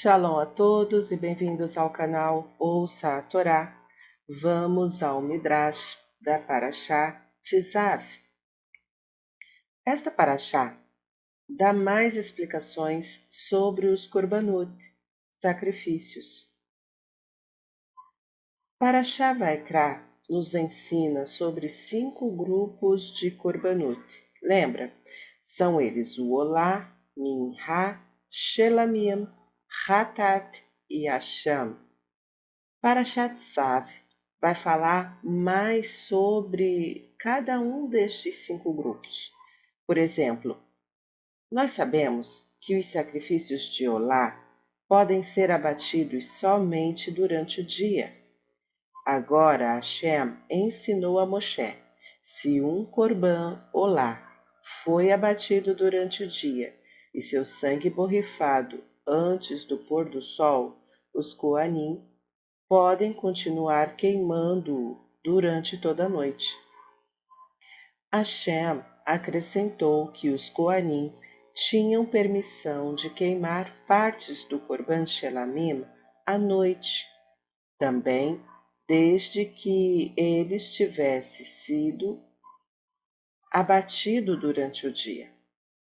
Shalom a todos e bem-vindos ao canal Ouça a Torá. Vamos ao Midrash da Parashá Tizav. Esta Parashá dá mais explicações sobre os Korbanot, sacrifícios. Parashá Vaikra nos ensina sobre 5 grupos de Korbanot. Lembra? São eles o Olá, Minha, Shelamim, Hatat e Asham. Parashat Tzav vai falar mais sobre cada um destes 5 grupos. Por exemplo, nós sabemos que os sacrifícios de Olá podem ser abatidos somente durante o dia. Agora Hashem ensinou a Moshe: se um corban Olá foi abatido durante o dia e seu sangue borrifado antes do pôr do sol, os Coanim podem continuar queimando-o durante toda a noite. Hashem acrescentou que os Coanim tinham permissão de queimar partes do Corban Shelamim à noite, também desde que eles tivessem sido abatido durante o dia.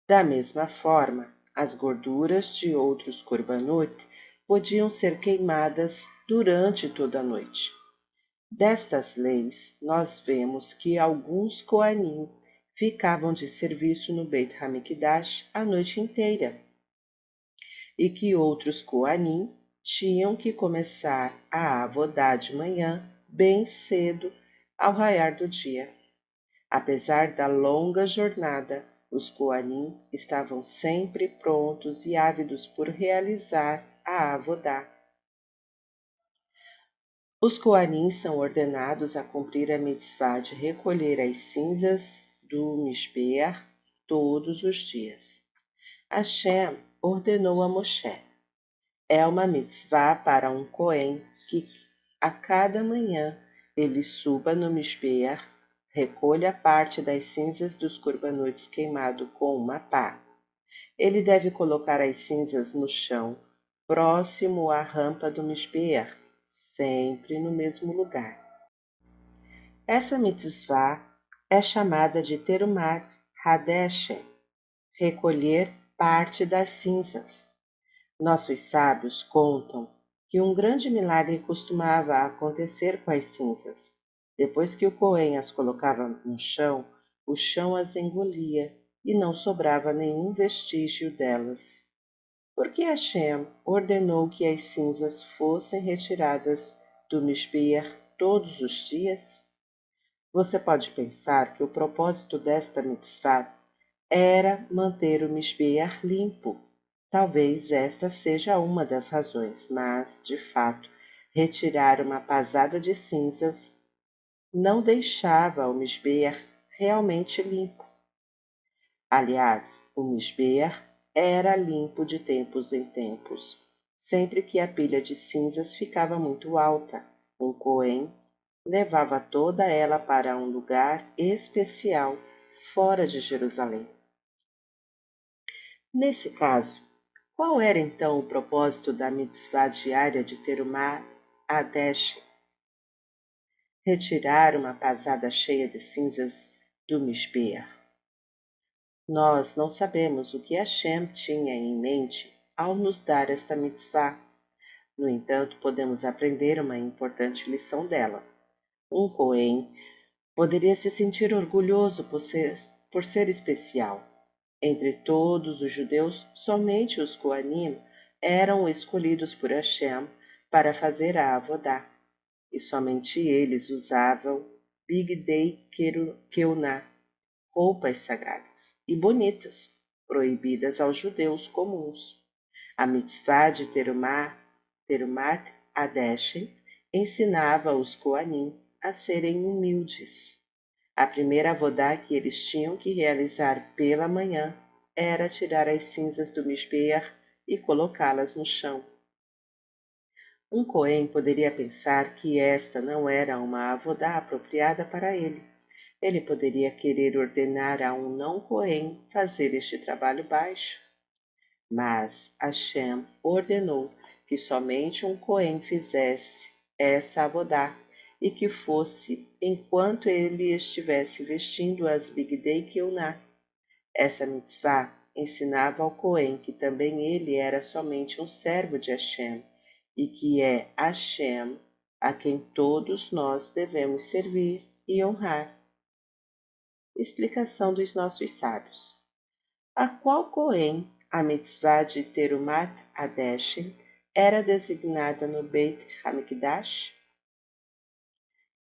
Da mesma forma, as gorduras de outros Korbanot podiam ser queimadas durante toda a noite. Destas leis, nós vemos que alguns Coanim ficavam de serviço no Beit HaMikdash a noite inteira, e que outros Coanim tinham que começar a avodá de manhã, bem cedo, ao raiar do dia. Apesar da longa jornada, os Coanim estavam sempre prontos e ávidos por realizar a avodá. Os Coanim são ordenados a cumprir a mitzvá de recolher as cinzas do Mishbeach todos os dias. Hashem ordenou a Moshe. É uma mitzvá para um Cohen que a cada manhã ele suba no Mishbeach, recolha parte das cinzas dos corbanotes queimado com uma pá. Ele deve colocar as cinzas no chão, próximo à rampa do Mishbeach, sempre no mesmo lugar. Essa mitzvá é chamada de Terumat Hadeshen, recolher parte das cinzas. Nossos sábios contam que um grande milagre costumava acontecer com as cinzas. Depois que o Cohen as colocava no chão, o chão as engolia e não sobrava nenhum vestígio delas. Por que Hashem ordenou que as cinzas fossem retiradas do Mishbeach todos os dias? Você pode pensar que o propósito desta mitzvah era manter o Mishbeach limpo. Talvez esta seja uma das razões, mas, de fato, retirar uma pasada de cinzas não deixava o Mishbeach realmente limpo. Aliás, o Mishbeach era limpo de tempos em tempos. Sempre que a pilha de cinzas ficava muito alta, um Cohen levava toda ela para um lugar especial fora de Jerusalém. Nesse caso, qual era então o propósito da mitzvá diária de Terumá Hadeshen? Retirar uma pasada cheia de cinzas do Mishbeach. Nós não sabemos o que Hashem tinha em mente ao nos dar esta mitzvá. No entanto, podemos aprender uma importante lição dela. Um Cohen poderia se sentir orgulhoso por ser especial. Entre todos os judeus, somente os Coanim eram escolhidos por Hashem para fazer a avodá, e somente eles usavam Bigdei Keuná, roupas sagradas e bonitas, proibidas aos judeus comuns. A mitzvá de Terumat Hadeshen ensinava os Coanim a serem humildes. A primeira avodá que eles tinham que realizar pela manhã era tirar as cinzas do Mishbeach e colocá-las no chão. Um Cohen poderia pensar que esta não era uma avodá apropriada para ele. Ele poderia querer ordenar a um não Cohen fazer este trabalho baixo. Mas Hashem ordenou que somente um Cohen fizesse essa abodá e que fosse enquanto ele estivesse vestindo as Bigdei Keuná. Essa mitzvah ensinava ao Cohen que também ele era somente um servo de Hashem e que é Hashem a quem todos nós devemos servir e honrar. Explicação dos nossos sábios. A qual Cohen a mitzvah de Terumat Hadeshen era designada no Beit Hamikdash?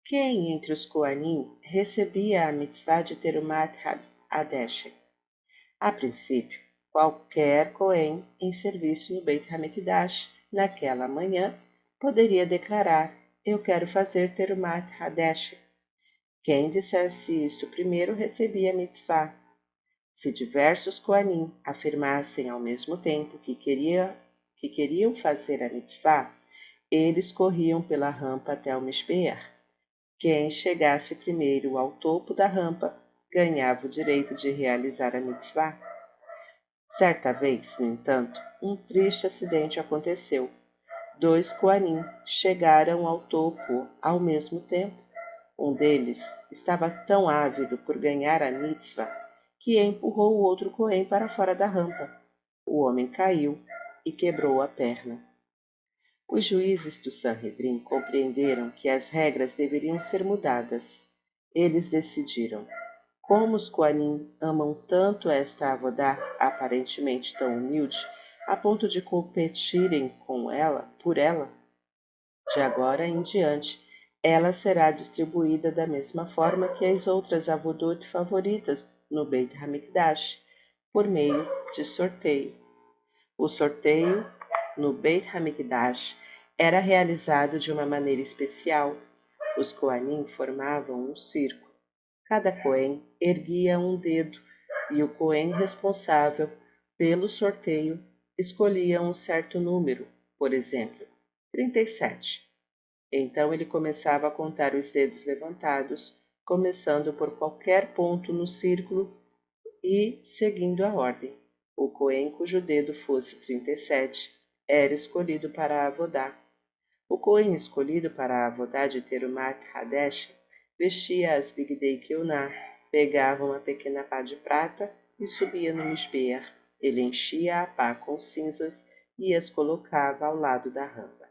Quem entre os Koanim recebia a mitzvah de Terumat Hadeshen? A princípio, qualquer Cohen em serviço no Beit Hamikdash naquela manhã poderia declarar: eu quero fazer Terumat Hadeshen. Quem dissesse isto primeiro recebia a mitzvah. Se diversos Koanim afirmassem ao mesmo tempo que queriam fazer a mitzvah, eles corriam pela rampa até o Mishbeach. Quem chegasse primeiro ao topo da rampa ganhava o direito de realizar a mitzvah. Certa vez, no entanto, um triste acidente aconteceu. 2 Koanim chegaram ao topo ao mesmo tempo. Um deles estava tão ávido por ganhar a mitzvah que empurrou o outro Cohen para fora da rampa. O homem caiu e quebrou a perna. Os juízes do Sanhedrin compreenderam que as regras deveriam ser mudadas. Eles decidiram: como os Koanim amam tanto esta avodá, aparentemente tão humilde, a ponto de competirem por ela, de agora em diante, ela será distribuída da mesma forma que as outras avodot favoritas no Beit Hamikdash, por meio de sorteio. O sorteio no Beit Hamikdash era realizado de uma maneira especial. Os Koanim formavam um círculo. Cada Cohen erguia um dedo e o Cohen responsável pelo sorteio escolhia um certo número, por exemplo, 37. Então ele começava a contar os dedos levantados, começando por qualquer ponto no círculo e seguindo a ordem. O Cohen cujo dedo fosse 37 era escolhido para a avodá. O Cohen escolhido para a avodá de Terumat Hadeshen vestia as Bigdei Keuná, pegava uma pequena pá de prata e subia no Mishbeach. Ele enchia a pá com cinzas e as colocava ao lado da rampa.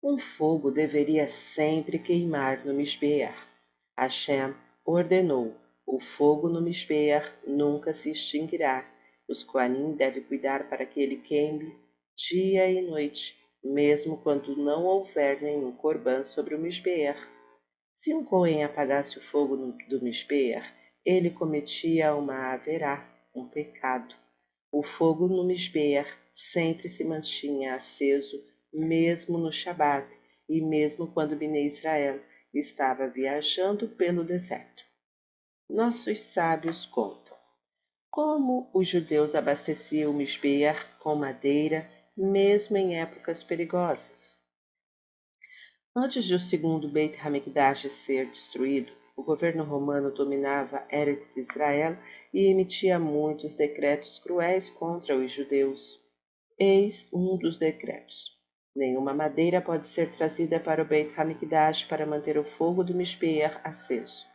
Um fogo deveria sempre queimar no Mishbeach. Hashem ordenou: o fogo no Mishbeach nunca se extinguirá. Os Koanim devem cuidar para que ele queime dia e noite, mesmo quando não houver nenhum corban sobre o Mishbeach. Se um Cohen apagasse o fogo do Mishbeach, ele cometia uma haverá, um pecado. O fogo no Mishbeach sempre se mantinha aceso, mesmo no Shabat e mesmo quando Bnei Israel estava viajando pelo deserto. Nossos sábios contam como os judeus abasteciam o Mishbeach com madeira, mesmo em épocas perigosas. Antes de o segundo Beit Hamikdash ser destruído, o governo romano dominava Eretz Israel e emitia muitos decretos cruéis contra os judeus. Eis um dos decretos: nenhuma madeira pode ser trazida para o Beit Hamikdash para manter o fogo do Mishbeach aceso.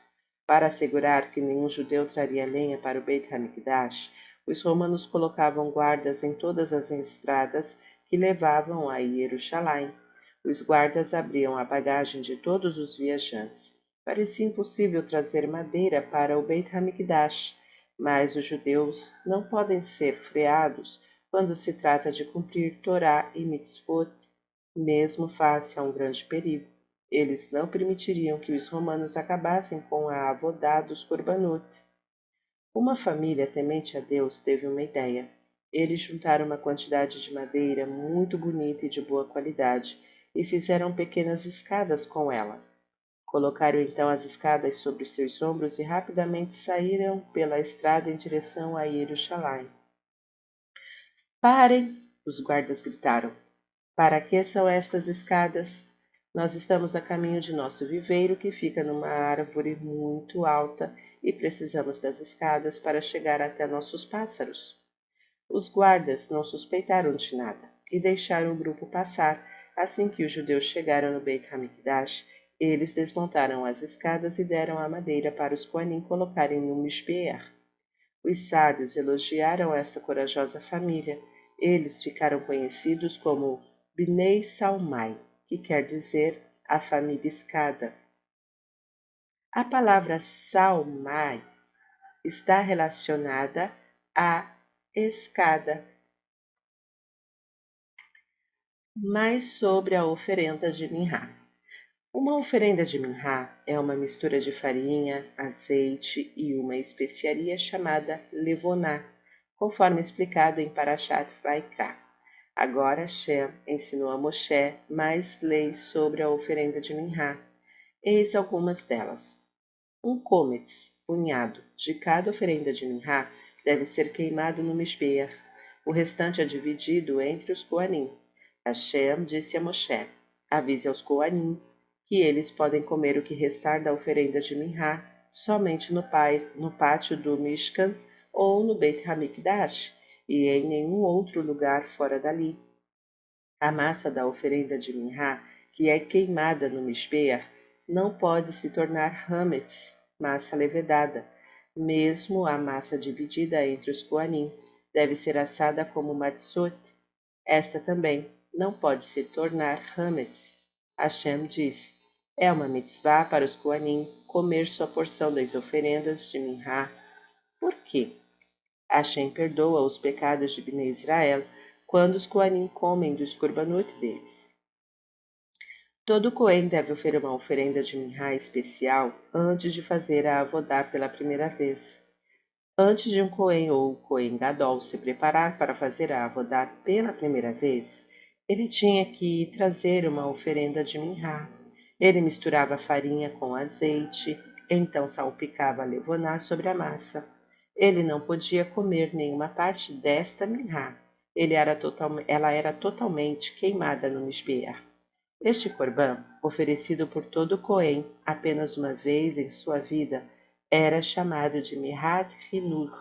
Para assegurar que nenhum judeu traria lenha para o Beit Hamikdash, os romanos colocavam guardas em todas as estradas que levavam a Jerusalém. Os guardas abriam a bagagem de todos os viajantes. Parecia impossível trazer madeira para o Beit Hamikdash, mas os judeus não podem ser freados quando se trata de cumprir Torá e Mitzvot, mesmo face a um grande perigo. Eles não permitiriam que os romanos acabassem com a avodá dos Korbanot. Uma família temente a Deus teve uma ideia. Eles juntaram uma quantidade de madeira muito bonita e de boa qualidade e fizeram pequenas escadas com ela. Colocaram então as escadas sobre seus ombros e rapidamente saíram pela estrada em direção a Jerusalém. Parem! Os guardas gritaram. Para que são estas escadas? Nós estamos a caminho de nosso viveiro, que fica numa árvore muito alta, e precisamos das escadas para chegar até nossos pássaros. Os guardas não suspeitaram de nada e deixaram o grupo passar. Assim que os judeus chegaram no Beit HaMikdash, eles desmontaram as escadas e deram a madeira para os Kohanim colocarem no Mishbeach. Os sábios elogiaram essa corajosa família. Eles ficaram conhecidos como Bnei Salmai, que quer dizer a família escada. A palavra Salmai está relacionada à escada. Mais sobre a oferenda de Minhá. Uma oferenda de Minhá é uma mistura de farinha, azeite e uma especiaria chamada levoná, conforme explicado em Parashat Vaikra. Agora Hashem ensinou a Moshe mais leis sobre a oferenda de Minhá. Eis algumas delas. Um cômetz, punhado, de cada oferenda de Minhá deve ser queimado no Mishbeach. O restante é dividido entre os Kohanim. Hashem disse a Moshe: avise aos Kohanim que eles podem comer o que restar da oferenda de Minhá somente no pátio do Mishkan ou no Beit HaMikdash e em nenhum outro lugar fora dali. A massa da oferenda de Minhá, que é queimada no Mishbeach, não pode se tornar hametz, massa levedada. Mesmo a massa dividida entre os Kohanim deve ser assada como matzot. Esta também não pode se tornar hametz. Hashem diz: é uma mitzvah para os Kohanim comer sua porção das oferendas de Minhá. Por quê? Hashem perdoa os pecados de Bnei Israel quando os Kohanim comem dos korbanot deles. Todo Cohen deve oferecer uma oferenda de Minhá especial antes de fazer a avodá pela primeira vez. Antes de um Cohen ou Cohen Gadol se preparar para fazer a avodá pela primeira vez, ele tinha que trazer uma oferenda de Minhá. Ele misturava a farinha com azeite, então salpicava a levoná sobre a massa. Ele não podia comer nenhuma parte desta Minhá. Ela era totalmente queimada no Mishbeach. Este corbã, oferecido por todo Cohen apenas uma vez em sua vida, era chamado de Mihat Hinur,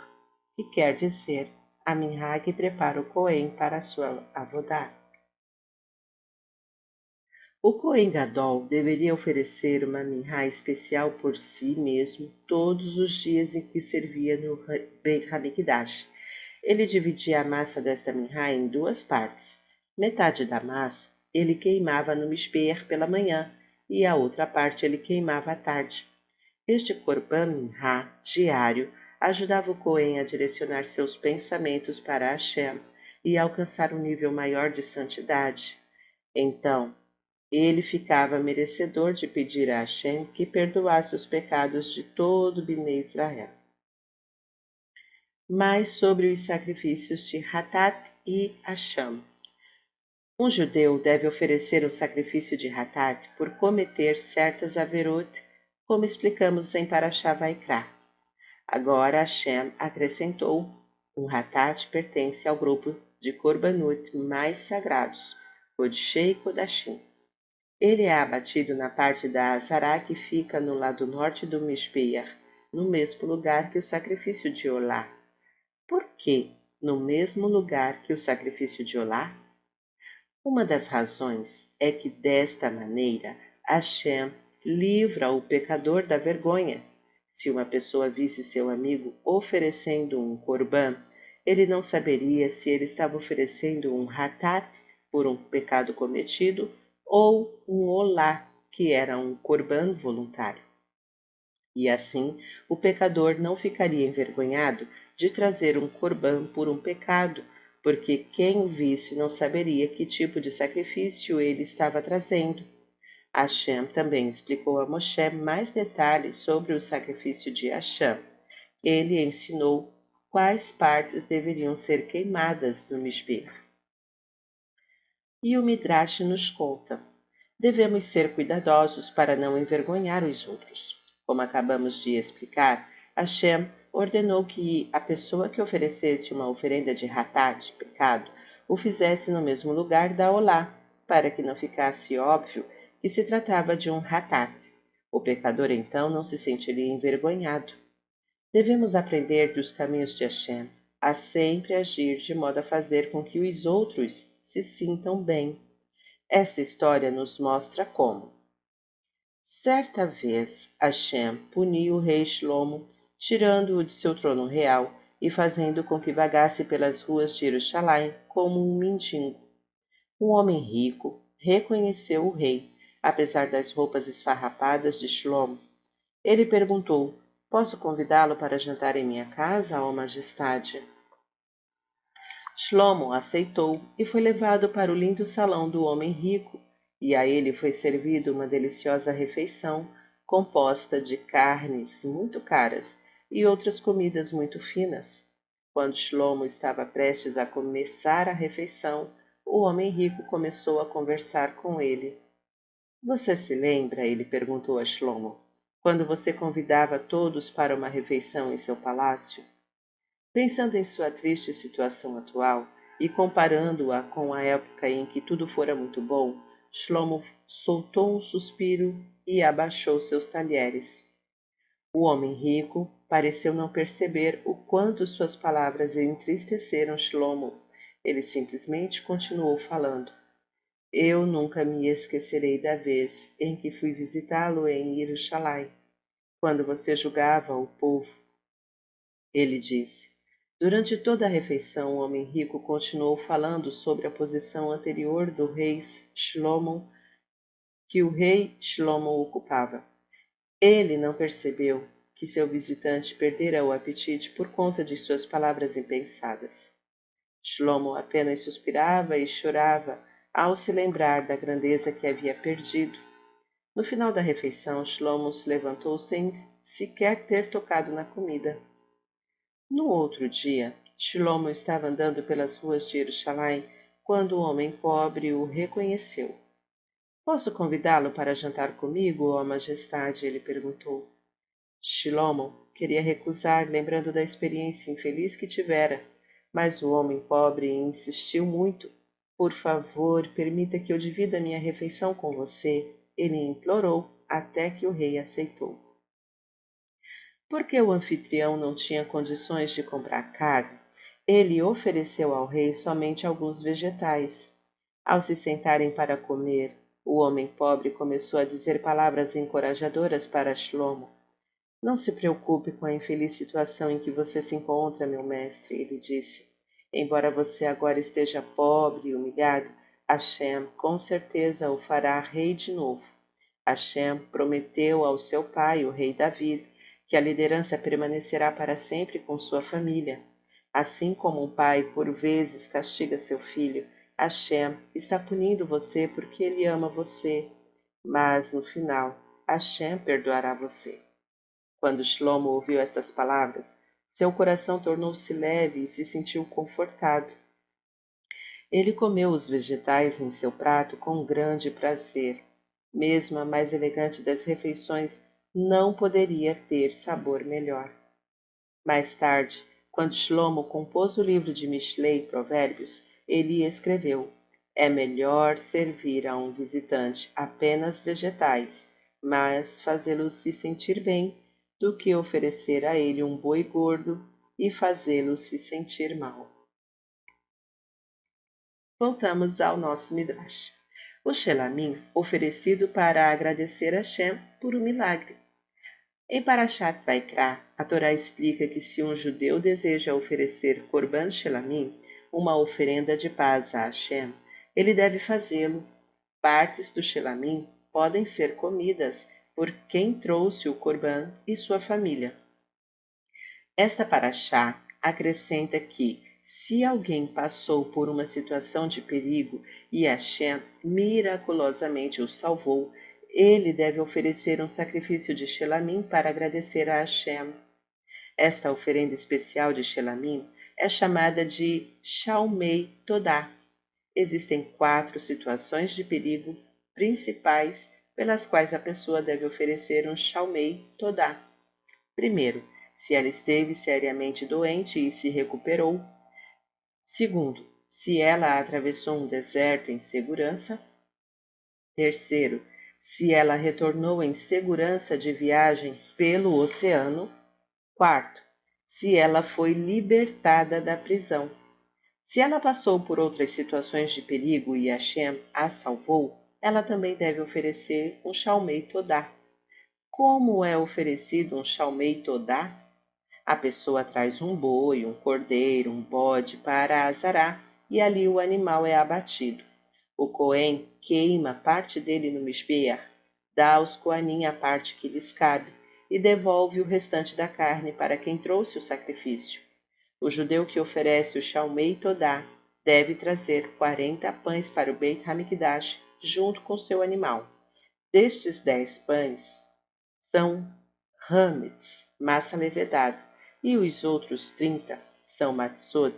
que quer dizer a Minhá que prepara o Cohen para a sua avodá. O Cohen Gadol deveria oferecer uma Minhá especial por si mesmo todos os dias em que servia no Beit HaMikdash. Ele dividia a massa desta Minhá em duas partes. Metade da massa ele queimava no Mishbeach pela manhã e a outra parte ele queimava à tarde. Este Korban Minhá diário ajudava o Cohen a direcionar seus pensamentos para Hashem e alcançar um nível maior de santidade. Então, ele ficava merecedor de pedir a Hashem que perdoasse os pecados de todo Bnei Israel. Mais sobre os sacrifícios de Hatat e Asham. Um judeu deve oferecer o sacrifício de Hatat por cometer certas averot, como explicamos em Parashá Vaikra. Agora Hashem acrescentou: um Hatat pertence ao grupo de Korbanot mais sagrados, Kodshei Kodashim. Ele é abatido na parte da Azará que fica no lado norte do Mishbeach, no mesmo lugar que o sacrifício de Olá. Por que no mesmo lugar que o sacrifício de Olá? Uma das razões é que desta maneira Hashem livra o pecador da vergonha. Se uma pessoa visse seu amigo oferecendo um korban, ele não saberia se ele estava oferecendo um hatat por um pecado cometido ou um olá, que era um korban voluntário. E assim, o pecador não ficaria envergonhado de trazer um korban por um pecado, porque quem o visse não saberia que tipo de sacrifício ele estava trazendo. Hashem também explicou a Moshe mais detalhes sobre o sacrifício de Hashem. Ele ensinou quais partes deveriam ser queimadas no Mishbeach. E o Midrash nos conta: devemos ser cuidadosos para não envergonhar os outros. Como acabamos de explicar, Hashem ordenou que a pessoa que oferecesse uma oferenda de hatat, pecado, o fizesse no mesmo lugar da olá, para que não ficasse óbvio que se tratava de um hatat. O pecador então não se sentiria envergonhado. Devemos aprender dos caminhos de Hashem. a sempre agir de modo a fazer com que os outros se sintam bem. Esta história nos mostra como. Certa vez, Hashem puniu o rei Shlomo, tirando-o de seu trono real e fazendo com que vagasse pelas ruas de Jerusalém como um mendigo. Um homem rico reconheceu o rei, apesar das roupas esfarrapadas de Shlomo. Ele perguntou: Posso convidá-lo para jantar em minha casa, ó majestade? Shlomo aceitou e foi levado para o lindo salão do homem rico, e a ele foi servido uma deliciosa refeição composta de carnes muito caras e outras comidas muito finas. Quando Shlomo estava prestes a começar a refeição, o homem rico começou a conversar com ele. Você se lembra, ele perguntou a Shlomo, quando você convidava todos para uma refeição em seu palácio? Pensando em sua triste situação atual e comparando-a com a época em que tudo fora muito bom, Shlomo soltou um suspiro e abaixou seus talheres. O homem rico pareceu não perceber o quanto suas palavras entristeceram Shlomo. Ele simplesmente continuou falando. Eu nunca me esquecerei da vez em que fui visitá-lo em Jerusalém, quando você julgava o povo. Ele disse. Durante toda a refeição, o homem rico continuou falando sobre a posição anterior do rei Shlomo que o rei Shlomo ocupava. Ele não percebeu que seu visitante perdera o apetite por conta de suas palavras impensadas. Shlomo apenas suspirava e chorava ao se lembrar da grandeza que havia perdido. No final da refeição, Shlomo se levantou sem sequer ter tocado na comida. No outro dia, Shlomo estava andando pelas ruas de Jerusalém quando o homem pobre o reconheceu. Posso convidá-lo para jantar comigo, ó majestade? Ele perguntou. Shlomo queria recusar, lembrando da experiência infeliz que tivera, mas o homem pobre insistiu muito. Por favor, permita que eu divida minha refeição com você, ele implorou, até que o rei aceitou. Porque o anfitrião não tinha condições de comprar carne, ele ofereceu ao rei somente alguns vegetais. Ao se sentarem para comer, o homem pobre começou a dizer palavras encorajadoras para Shlomo. Não se preocupe com a infeliz situação em que você se encontra, meu mestre, ele disse. Embora você agora esteja pobre e humilhado, Hashem com certeza o fará rei de novo. Hashem prometeu ao seu pai, o rei David, que a liderança permanecerá para sempre com sua família. Assim como um pai por vezes castiga seu filho, Hashem está punindo você porque ele ama você. Mas no final, Hashem perdoará você. Quando Shlomo ouviu estas palavras, seu coração tornou-se leve e se sentiu confortado. Ele comeu os vegetais em seu prato com grande prazer. Mesmo a mais elegante das refeições não poderia ter sabor melhor. Mais tarde, quando Shlomo compôs o livro de Mishlei Provérbios, ele escreveu: É melhor servir a um visitante apenas vegetais, mas fazê-lo se sentir bem, do que oferecer a ele um boi gordo e fazê-lo se sentir mal. Voltamos ao nosso Midrash. O Shelamim, oferecido para agradecer a Shem por um milagre. Em Parashat Vaikra, a Torá explica que se um judeu deseja oferecer Korban Shelamim, uma oferenda de paz a Hashem, ele deve fazê-lo. Partes do Shelamim podem ser comidas por quem trouxe o Korban e sua família. Esta Parashá acrescenta que, se alguém passou por uma situação de perigo e Hashem miraculosamente o salvou, ele deve oferecer um sacrifício de Shelamim para agradecer a Hashem. Esta oferenda especial de Shelamim é chamada de Shalmei Todá. Existem 4 situações de perigo principais pelas quais a pessoa deve oferecer um Shalmei Todá. Primeiro, se ela esteve seriamente doente e se recuperou. Segundo, se ela atravessou um deserto em segurança. Terceiro, se ela retornou em segurança de viagem pelo oceano. Quarto, se ela foi libertada da prisão. Se ela passou por outras situações de perigo e Hashem a salvou, ela também deve oferecer um Shalmei Todá. Como é oferecido um Shalmei Todá? A pessoa traz um boi, um cordeiro, um bode para Azará e ali o animal é abatido. O Cohen queima parte dele no Mishbeach, dá aos Coanim a parte que lhes cabe e devolve o restante da carne para quem trouxe o sacrifício. O judeu que oferece o Shalmei Todá deve trazer 40 pães para o Beit HaMikdash junto com seu animal. Destes 10 pães são hametz, massa levedada, e os outros 30 são matzot,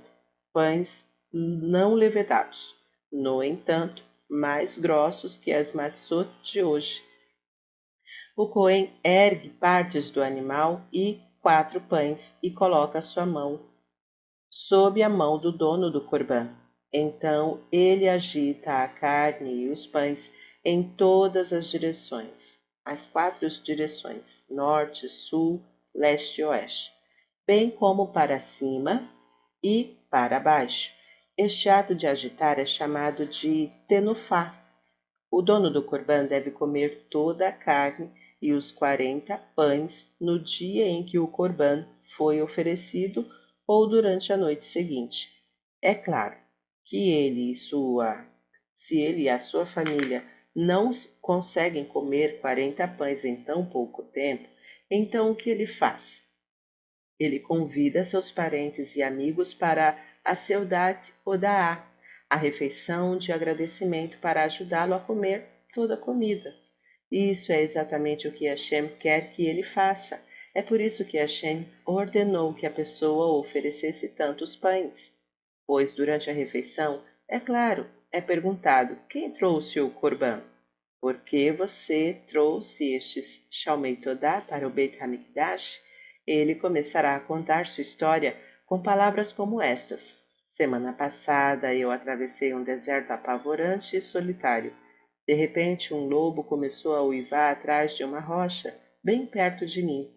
pães não levedados, no entanto, mais grossos que as matzot de hoje. O Cohen ergue partes do animal e 4 pães e coloca sua mão sob a mão do dono do corbã. Então ele agita a carne e os pães em todas as direções, as 4 direções, norte, sul, leste e oeste, bem como para cima e para baixo. Este ato de agitar é chamado de tenufá. O dono do corbã deve comer toda a carne e os 40 pães no dia em que o corbã foi oferecido ou durante a noite seguinte. É claro que se ele e a sua família não conseguem comer 40 pães em tão pouco tempo, então o que ele faz? Ele convida seus parentes e amigos para a Seudat Odaá, a refeição de agradecimento para ajudá-lo a comer toda a comida. Isso é exatamente o que Hashem quer que ele faça. É por isso que Hashem ordenou que a pessoa oferecesse tantos pães. Pois durante a refeição, é claro, é perguntado quem trouxe o corbã. Por que você trouxe estes Shalmei Todá para o Beit HaMikdash? Ele começará a contar sua história com palavras como estas. Semana passada eu atravessei um deserto apavorante e solitário. De repente, um lobo começou a uivar atrás de uma rocha, bem perto de mim.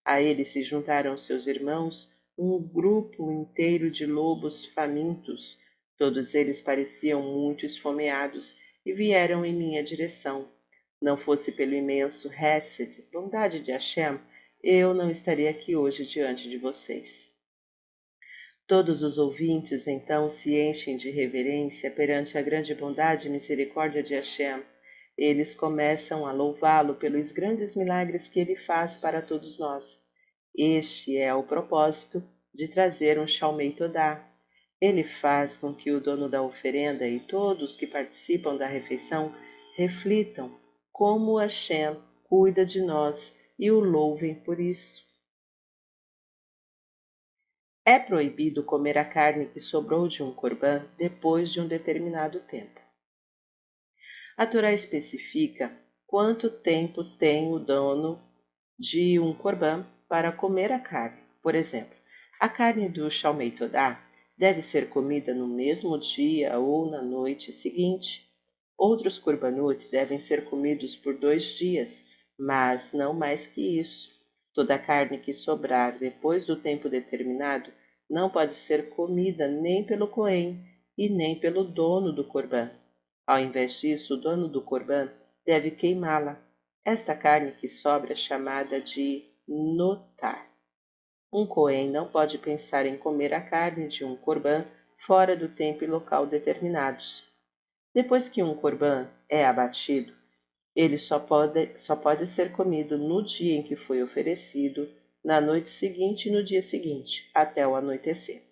A ele se juntaram seus irmãos, um grupo inteiro de lobos famintos. Todos eles pareciam muito esfomeados e vieram em minha direção. Não fosse pelo imenso Hesed, bondade de Hashem, eu não estaria aqui hoje diante de vocês. Todos os ouvintes então se enchem de reverência perante a grande bondade e misericórdia de Hashem. Eles começam a louvá-lo pelos grandes milagres que ele faz para todos nós. Este é o propósito de trazer um Shalmei Todá. Ele faz com que o dono da oferenda e todos que participam da refeição reflitam como Hashem cuida de nós e o louvem por isso. É proibido comer a carne que sobrou de um corbã depois de um determinado tempo. A Torá especifica quanto tempo tem o dono de um corbã para comer a carne. Por exemplo, a carne do Shalmei Todá deve ser comida no mesmo dia ou na noite seguinte. Outros korbanot devem ser comidos por 2 dias, mas não mais que isso. Toda a carne que sobrar depois do tempo determinado não pode ser comida nem pelo Cohen e nem pelo dono do corbã. Ao invés disso, o dono do corbã deve queimá-la. Esta carne que sobra é chamada de notar. Um Cohen não pode pensar em comer a carne de um corbã fora do tempo e local determinados. Depois que um corbã é abatido, ele só pode ser comido no dia em que foi oferecido, na noite seguinte e no dia seguinte, até o anoitecer.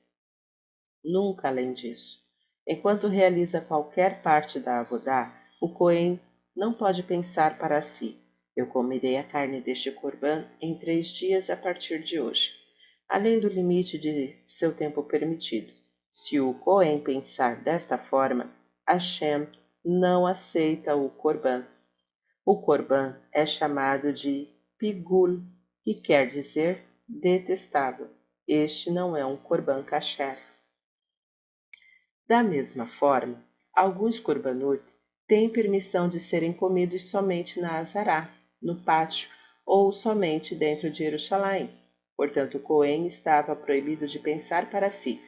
Nunca além disso. Enquanto realiza qualquer parte da avodá, o Cohen não pode pensar para si: eu comerei a carne deste corbã em 3 dias a partir de hoje, além do limite de seu tempo permitido. Se o Cohen pensar desta forma, Hashem não aceita o corbã. O corbã é chamado de pigul, que quer dizer detestável. Este não é um corbã kasher. Da mesma forma, alguns korbanot têm permissão de serem comidos somente na Azará, no pátio, ou somente dentro de Jerusalém. Portanto, Cohen estava proibido de pensar para si: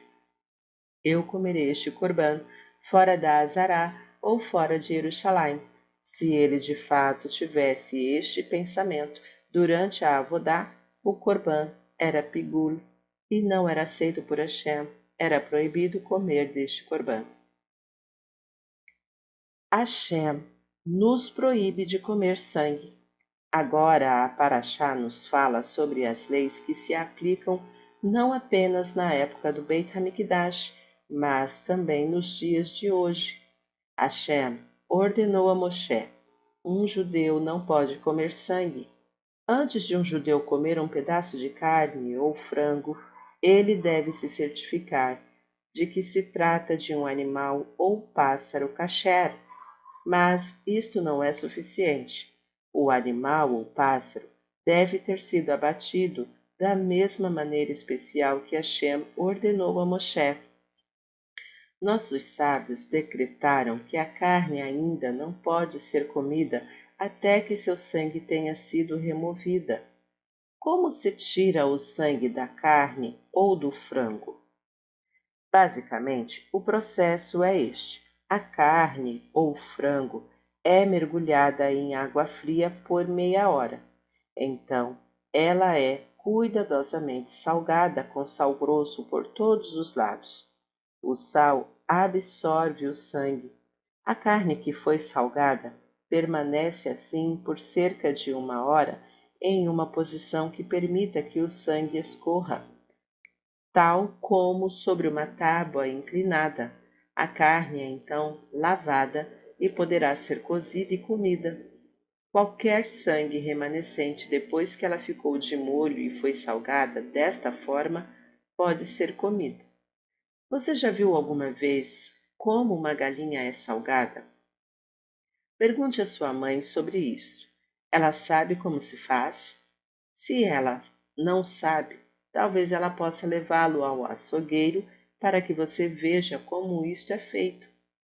eu comerei este corban fora da Azará ou fora de Jerusalém. Se ele de fato tivesse este pensamento durante a Avodá, o corban era pigul e não era aceito por Hashem. Era proibido comer deste corban. Hashem nos proíbe de comer sangue. Agora a Parashá nos fala sobre as leis que se aplicam não apenas na época do Beit HaMikdash, mas também nos dias de hoje. Hashem ordenou a Moshe: um judeu não pode comer sangue. Antes de um judeu comer um pedaço de carne ou frango, ele deve se certificar de que se trata de um animal ou pássaro kasher. Mas isto não é suficiente. O animal ou pássaro deve ter sido abatido da mesma maneira especial que Hashem ordenou a Moshe. Nossos sábios decretaram que a carne ainda não pode ser comida até que seu sangue tenha sido removida. Como se tira o sangue da carne ou do frango? Basicamente, o processo é este: a carne ou frango é mergulhada em água fria por meia hora. Então, ela é cuidadosamente salgada com sal grosso por todos os lados. O sal absorve o sangue. A carne que foi salgada permanece assim por cerca de uma hora em uma posição que permita que o sangue escorra, tal como sobre uma tábua inclinada. A carne é então lavada e poderá ser cozida e comida. Qualquer sangue remanescente depois que ela ficou de molho e foi salgada desta forma pode ser comido. Você já viu alguma vez como uma galinha é salgada? Pergunte à sua mãe sobre isso. Ela sabe como se faz? Se ela não sabe, talvez ela possa levá-lo ao açougueiro para que você veja como isto é feito.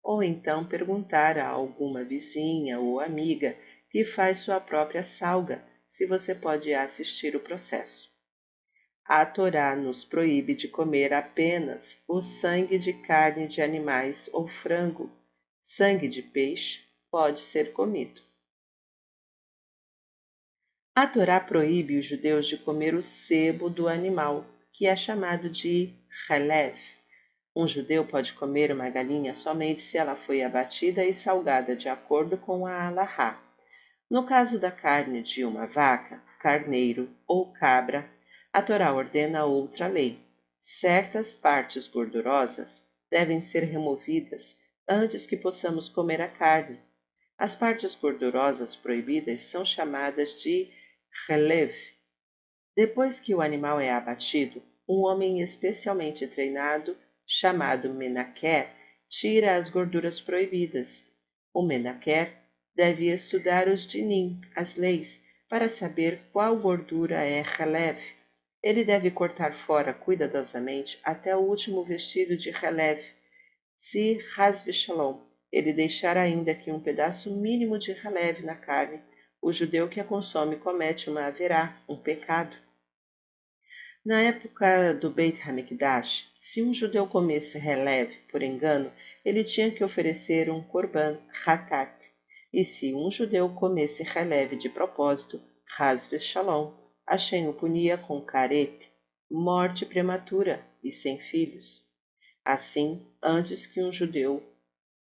Ou então perguntar a alguma vizinha ou amiga que faz sua própria salga, se você pode assistir o processo. A Torá nos proíbe de comer apenas o sangue de carne de animais ou frango. Sangue de peixe pode ser comido. A Torá proíbe os judeus de comer o sebo do animal, que é chamado de halev. Um judeu pode comer uma galinha somente se ela foi abatida e salgada de acordo com a halahá. No caso da carne de uma vaca, carneiro ou cabra, a Torá ordena outra lei. Certas partes gordurosas devem ser removidas antes que possamos comer a carne. As partes gordurosas proibidas são chamadas de Relev. Depois que o animal é abatido, um homem especialmente treinado, chamado menaquer, tira as gorduras proibidas. O menaquer deve estudar os dinim, as leis, para saber qual gordura é Relev. Ele deve cortar fora cuidadosamente até o último vestido de Relev. Se Haz Shalom, ele deixar ainda que um pedaço mínimo de Relev na carne, o judeu que a consome comete uma haverá, um pecado. Na época do Beit HaMikdash, se um judeu comesse Relev por engano, ele tinha que oferecer um korban hatat. E se um judeu comesse Relev de propósito, Haz Shalom, Hashem o punia com caret, morte prematura e sem filhos. Assim, antes que um judeu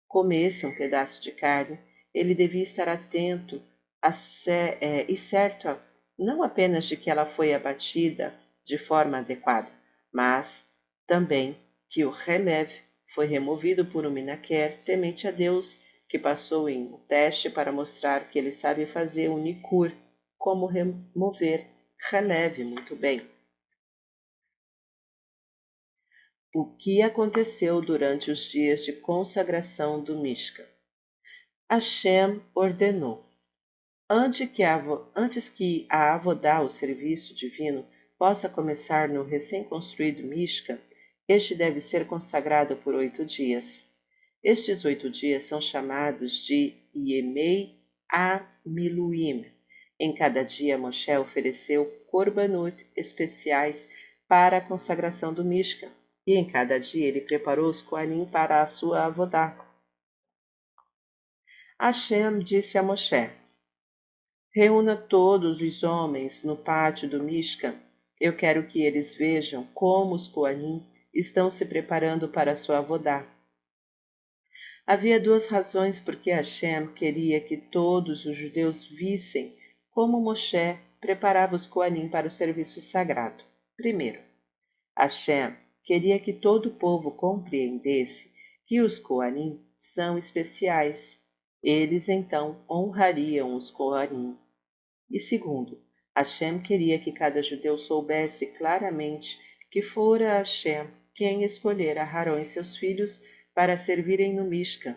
comesse um pedaço de carne, ele devia estar atento e certo não apenas de que ela foi abatida de forma adequada, mas também que o releve foi removido por um minaquer temente a Deus, que passou em um teste para mostrar que ele sabe fazer um nikur, como remover releve muito bem. O que aconteceu durante os dias de consagração do Mishkan? Hashem ordenou: antes que a Avodá, o serviço divino, possa começar no recém-construído Mishkan, este deve ser consagrado por 8 dias. Estes 8 dias são chamados de Yemei Amiluim, Em cada dia, Moshe ofereceu korbanot especiais para a consagração do Mishkan, e em cada dia ele preparou os Kohanim para a sua avodá. Hashem disse a Moshe: reúna todos os homens no pátio do Mishkan. Eu quero que eles vejam como os Kohanim estão se preparando para a sua avodá. Havia duas razões por que Hashem queria que todos os judeus vissem como Moshe preparava os Kohanim para o serviço sagrado. Primeiro, Hashem queria que todo o povo compreendesse que os Kohanim são especiais. Eles então honrariam os Kohanim. E segundo, Hashem queria que cada judeu soubesse claramente que fora Hashem quem escolhera Aharon e seus filhos para servirem no Mishkan.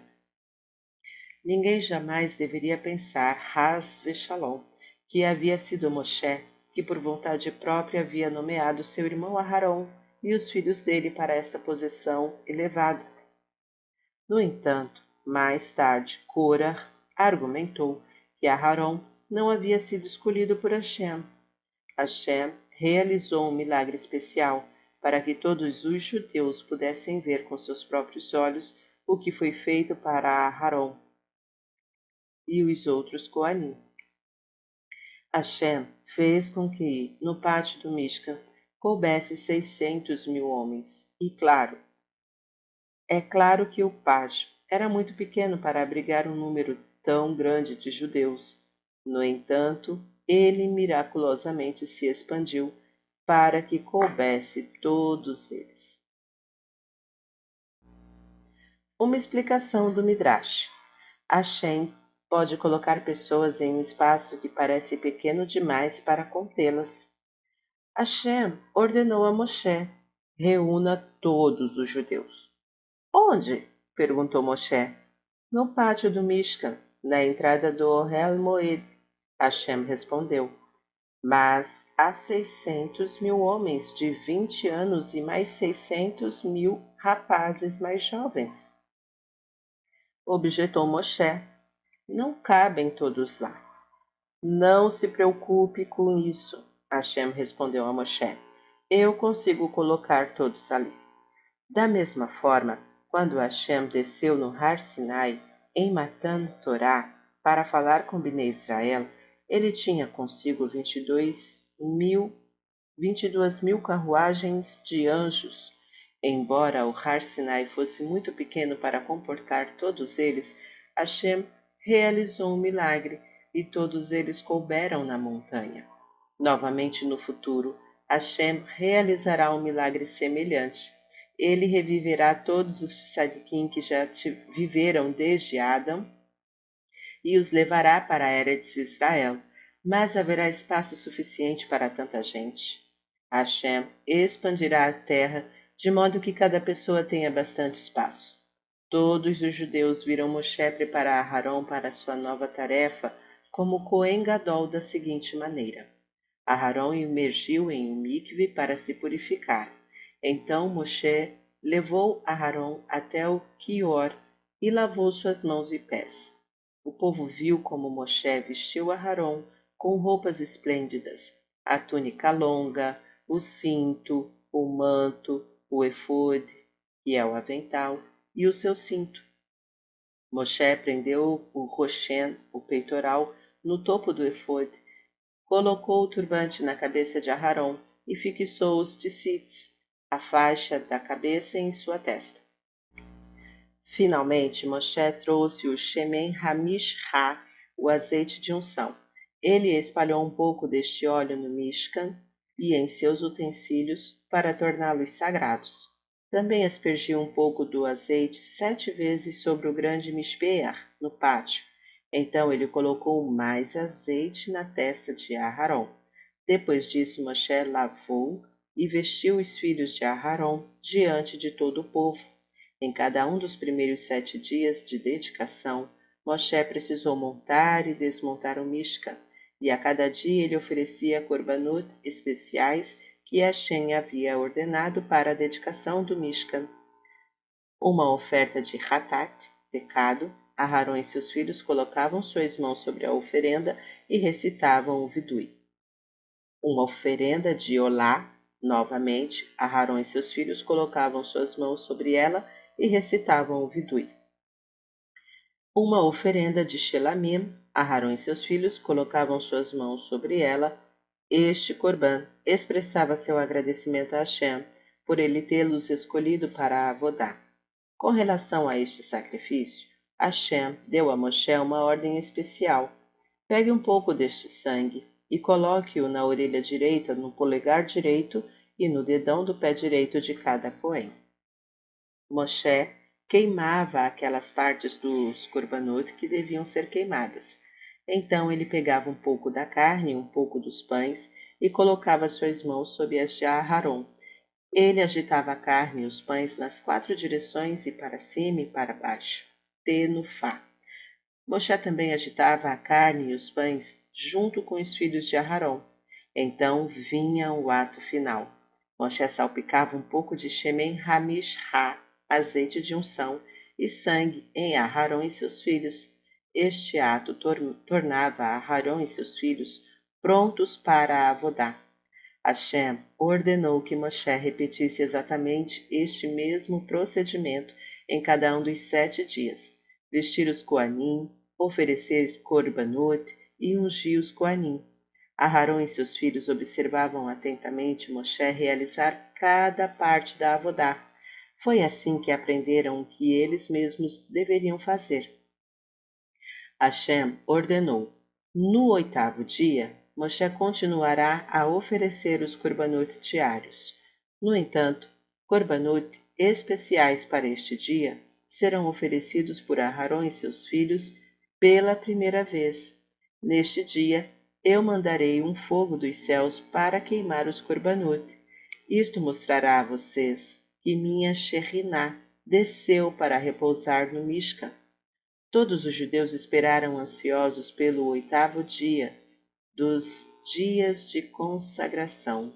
Ninguém jamais deveria pensar, Haz Veshalom, que havia sido Moshe, que por vontade própria havia nomeado seu irmão Aharon e os filhos dele para esta posição elevada. No entanto, mais tarde, Korah argumentou que Aharon não havia sido escolhido por Hashem. Hashem realizou um milagre especial para que todos os judeus pudessem ver com seus próprios olhos o que foi feito para Aharon e os outros Kohanim. Hashem fez com que, no pátio do Mishkan, coubesse 600.000 homens. E é claro que o pátio era muito pequeno para abrigar um número tão grande de judeus. No entanto, ele miraculosamente se expandiu para que coubesse todos eles. Uma explicação do Midrash. Hashem pode colocar pessoas em um espaço que parece pequeno demais para contê-las. Hashem ordenou a Moshe: reúna todos os judeus. Onde? Perguntou Moshe. No pátio do Mishkan, na entrada do Ohel Moed. Hashem respondeu. Mas há 600.000 homens de 20 anos e mais 600.000 rapazes mais jovens. Objetou Moshe. Não cabem todos lá. Não se preocupe com isso, Hashem respondeu a Moshe. Eu consigo colocar todos ali. Da mesma forma, quando Hashem desceu no Har Sinai, em Matan Torá, para falar com Bnei Israel, ele tinha consigo 22.000 carruagens de anjos. Embora o Har Sinai fosse muito pequeno para comportar todos eles, Hashem realizou um milagre e todos eles couberam na montanha. Novamente no futuro, Hashem realizará um milagre semelhante. Ele reviverá todos os tzadikim que já viveram desde Adão e os levará para a Eretz Israel, mas haverá espaço suficiente para tanta gente. Hashem expandirá a terra de modo que cada pessoa tenha bastante espaço. Todos os judeus viram Moshe preparar Aharon para sua nova tarefa como Cohen Gadol da seguinte maneira. Aharon imergiu em um mikve para se purificar. Então Moshe levou Aharon até o Quior e lavou suas mãos e pés. O povo viu como Moshe vestiu Aharon com roupas esplêndidas, a túnica longa, o cinto, o manto, o efode, que é o avental, e o seu cinto. Moshe prendeu o rochen, o peitoral, no topo do efode, colocou o turbante na cabeça de Aharon e fixou os tzitzit, a faixa da cabeça em sua testa. Finalmente, Moshe trouxe o Shemen Hamishra, o azeite de unção. Ele espalhou um pouco deste óleo no Mishkan e em seus utensílios para torná-los sagrados. Também aspergiu um pouco do azeite 7 vezes sobre o grande Mishpeach, no pátio. Então ele colocou mais azeite na testa de Aharon. Depois disso, Moshe lavou e vestiu os filhos de Aharon diante de todo o povo. Em cada um dos primeiros 7 dias de dedicação, Moshe precisou montar e desmontar o Mishkan, e a cada dia ele oferecia korbanot especiais que Hashem havia ordenado para a dedicação do Mishkan. Uma oferta de hatat, pecado, Aharon e seus filhos colocavam suas mãos sobre a oferenda e recitavam o vidui. Uma oferenda de olá, novamente, Aharon e seus filhos colocavam suas mãos sobre ela e recitavam o vidui. Uma oferenda de Shelamim, Aharon e seus filhos colocavam suas mãos sobre ela. Este Corban expressava seu agradecimento a Hashem por ele tê-los escolhido para Avodá. Com relação a este sacrifício, Hashem deu a Moshe uma ordem especial. Pegue um pouco deste sangue e coloque-o na orelha direita, no polegar direito e no dedão do pé direito de cada cohen. Moshe queimava aquelas partes dos korbanot que deviam ser queimadas. Então ele pegava um pouco da carne e um pouco dos pães e colocava suas mãos sob as de Aharon. Ele agitava a carne e os pães nas 4 direções e para cima e para baixo. Tenufá. Moshe também agitava a carne e os pães junto com os filhos de Aharon. Então vinha o ato final. Moshe salpicava um pouco de Shemen Hamish-Ha, azeite de unção, e sangue em Aharon e seus filhos. Este ato tornava Aharon e seus filhos prontos para Avodá. Hashem ordenou que Moshe repetisse exatamente este mesmo procedimento em cada um dos 7 dias. Vestir os Koanim, oferecer Korbanot e ungir os Koanim. Aharon e seus filhos observavam atentamente Moshe realizar cada parte da Avodá. Foi assim que aprenderam o que eles mesmos deveriam fazer. Hashem ordenou: no 8º dia, Moshe continuará a oferecer os Korbanot diários. No entanto, Korbanot especiais para este dia serão oferecidos por Aharon e seus filhos pela primeira vez. Neste dia, eu mandarei um fogo dos céus para queimar os Korbanot. Isto mostrará a vocês que minha Shekhinah desceu para repousar no Mishkan. Todos os judeus esperaram ansiosos pelo 8º dia dos dias de consagração.